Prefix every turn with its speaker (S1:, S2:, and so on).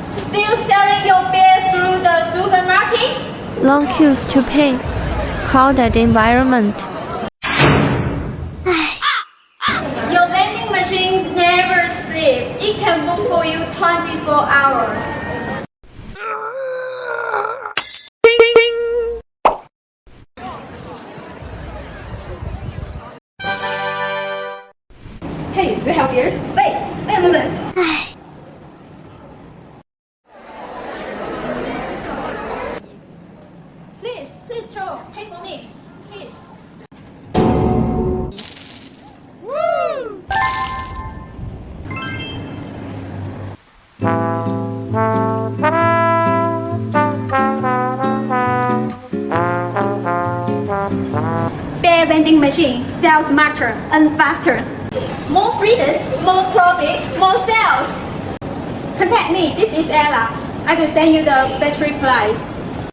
S1: Still selling your beer through the supermarket?
S2: Long queues to pay. Crowded environment.
S1: Your vending machine never sleeps. It can book for you 24 hours. Hey, do you have beers? Wait a moment. Please, Joe, pay for me, please. Woo! Beer vending machine sells smarter and faster. More freedom, more profit, more sales. Contact me. This is Ella. I will send you the battery price.